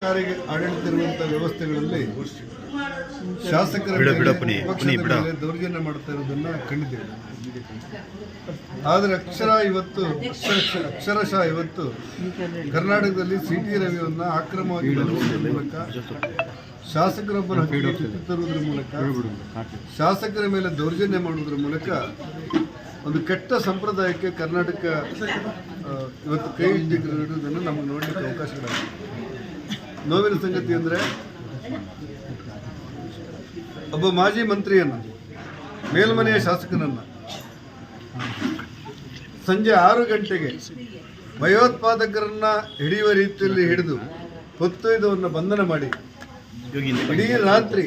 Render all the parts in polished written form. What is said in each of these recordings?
ಆಡಳಿತ ಇರುವಂತಹ ವ್ಯವಸ್ಥೆಗಳಲ್ಲಿ ಶಾಸಕರ ಮೇಲೆ ದೌರ್ಜನ್ಯ ಮಾಡ್ತಾ ಇರೋದನ್ನ ಕಂಡಿದ್ದೇವೆ. ಆದರೆ ಅಕ್ಷರಶಃ ಇವತ್ತು ಕರ್ನಾಟಕದಲ್ಲಿ ಸಿಟಿ ರವಿಯನ್ನ ಅಕ್ರಮವಾಗಿ ಬಳಸುವುದರ ಮೂಲಕ, ಶಾಸಕರೊಬ್ಬರ ಹಕ್ಕಿಗೆ ಚ್ಯುತಿ ತರುವುದರ ಮೂಲಕ, ಶಾಸಕರ ಮೇಲೆ ದೌರ್ಜನ್ಯ ಮಾಡುವುದರ ಮೂಲಕ ಒಂದು ಕೆಟ್ಟ ಸಂಪ್ರದಾಯಕ್ಕೆ ಕರ್ನಾಟಕ ಇವತ್ತು ಕೈ ಹಿಡಿದಿರುವುದನ್ನು ನಮಗೆ ನೋಡಲಿಕ್ಕೆ ಅವಕಾಶಗಳಾಗಿದೆ. ನೋವಿನ ಸಂಗತಿ ಅಂದರೆ, ಒಬ್ಬ ಮಾಜಿ ಮಂತ್ರಿಯನ್ನು, ಮೇಲ್ಮನೆಯ ಶಾಸಕನನ್ನು ಸಂಜೆ 6 ಗಂಟೆಗೆ ಭಯೋತ್ಪಾದಕರನ್ನ ಹಿಡಿಯುವ ರೀತಿಯಲ್ಲಿ ಹಿಡಿದು ಹೊತ್ತೊಯ್ದವನ್ನ ಬಂಧನ ಮಾಡಿ ಇಡೀ ರಾತ್ರಿ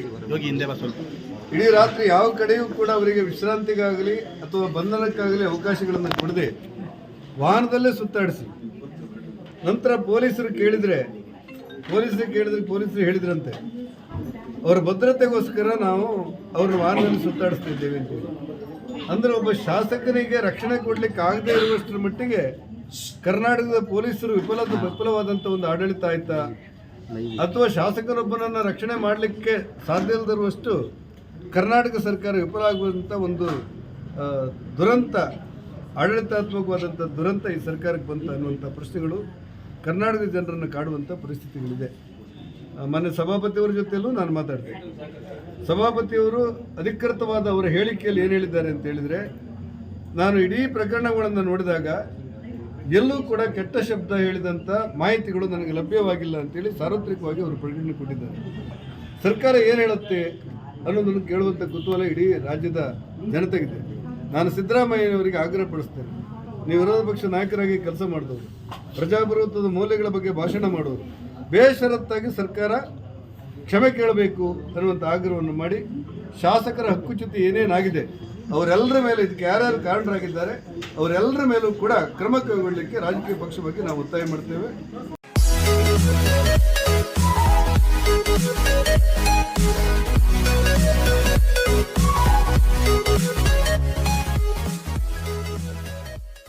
ಯಾವ ಕಡೆಯೂ ಕೂಡ ಅವರಿಗೆ ವಿಶ್ರಾಂತಿಗಾಗಲಿ ಅಥವಾ ಬಂಧನಕ್ಕಾಗಲಿ ಅವಕಾಶಗಳನ್ನು ಕೊಡದೆ ವಾಹನದಲ್ಲೇ ಸುತ್ತಾಡಿಸಿ, ನಂತರ ಪೊಲೀಸರು ಕೇಳಿದ್ರೆ ಪೊಲೀಸರು ಹೇಳಿದ್ರಂತೆ ಅವರ ಭದ್ರತೆಗೋಸ್ಕರ ನಾವು ಅವ್ರನ್ನ ವಾಹನದಲ್ಲಿ ಸುತ್ತಾಡಿಸ್ತಿದ್ದೇವೆ ಅಂತೇಳಿ. ಅಂದರೆ ಒಬ್ಬ ಶಾಸಕನಿಗೆ ರಕ್ಷಣೆ ಕೊಡ್ಲಿಕ್ಕೆ ಆಗದೇ ಇರುವಷ್ಟರ ಮಟ್ಟಿಗೆ ಕರ್ನಾಟಕದ ಪೊಲೀಸರು ವಿಫಲವಾದಂಥ ಒಂದು ಆಡಳಿತ ಆಯ್ತಾ, ಅಥವಾ ಶಾಸಕರೊಬ್ಬನನ್ನು ರಕ್ಷಣೆ ಮಾಡಲಿಕ್ಕೆ ಸಾಧ್ಯ ಇಲ್ಲದಿರುವಷ್ಟು ಕರ್ನಾಟಕ ಸರ್ಕಾರ ವಿಫಲ ಆಗುವಂಥ ಒಂದು ದುರಂತ, ಆಡಳಿತಾತ್ಮಕವಾದಂಥ ದುರಂತ ಈ ಸರ್ಕಾರಕ್ಕೆ ಬಂತ ಅನ್ನುವಂಥ ಪ್ರಶ್ನೆಗಳು ಕರ್ನಾಟಕದ ಜನರನ್ನು ಕಾಡುವಂಥ ಪರಿಸ್ಥಿತಿಗಳಿದೆ. ಮೊನ್ನೆ ಸಭಾಪತಿಯವರ ಜೊತೆಯಲ್ಲೂ ನಾನು ಮಾತಾಡ್ತೇನೆ. ಸಭಾಪತಿಯವರು ಅಧಿಕೃತವಾದ ಅವರ ಹೇಳಿಕೆಯಲ್ಲಿ ಏನು ಹೇಳಿದ್ದಾರೆ ಅಂತ ಹೇಳಿದರೆ, ನಾನು ಇಡೀ ಪ್ರಕರಣಗಳನ್ನು ನೋಡಿದಾಗ ಎಲ್ಲೂ ಕೂಡ ಕೆಟ್ಟ ಶಬ್ದ ಹೇಳಿದಂಥ ಮಾಹಿತಿಗಳು ನನಗೆ ಲಭ್ಯವಾಗಿಲ್ಲ ಅಂತೇಳಿ ಸಾರ್ವತ್ರಿಕವಾಗಿ ಅವರು ಪ್ರಕಟಣೆ ಕೊಟ್ಟಿದ್ದಾರೆ. ಸರ್ಕಾರ ಏನು ಹೇಳುತ್ತೆ ಅನ್ನೋದನ್ನು ಕೇಳುವಂಥ ಕುತೂಹಲ ಇಡೀ ರಾಜ್ಯದ ಜನತೆಗಿದೆ. ನಾನು ಸಿದ್ದರಾಮಯ್ಯನವರಿಗೆ ಆಗ್ರಹ ಪಡಿಸ್ತೇನೆ, ನೀವು ವಿರೋಧ ಪಕ್ಷ ನಾಯಕರಾಗಿ ಕೆಲಸ ಮಾಡಿದವರು, ಪ್ರಜಾಪ್ರಭುತ್ವದ ಮೌಲ್ಯಗಳ ಬಗ್ಗೆ ಭಾಷಣ ಮಾಡೋರು, ಬೇಷರತ್ತಾಗಿ ಸರ್ಕಾರ ಕ್ಷಮೆ ಕೇಳಬೇಕು ಅನ್ನುವಂಥ ಆಗ್ರಹವನ್ನು ಮಾಡಿ, ಶಾಸಕರ ಹಕ್ಕುಚ್ಯುತಿ ಏನೇನಾಗಿದೆ ಅವರೆಲ್ಲರ ಮೇಲೆ, ಇದಕ್ಕೆ ಯಾರ್ಯಾರು ಕಾರಣರಾಗಿದ್ದಾರೆ ಅವರೆಲ್ಲರ ಮೇಲೂ ಕೂಡ ಕ್ರಮ ಕೈಗೊಳ್ಳಲಿಕ್ಕೆ ರಾಜಕೀಯ ಪಕ್ಷವಾಗಿ ನಾವು ಒತ್ತಾಯ ಮಾಡ್ತೇವೆ.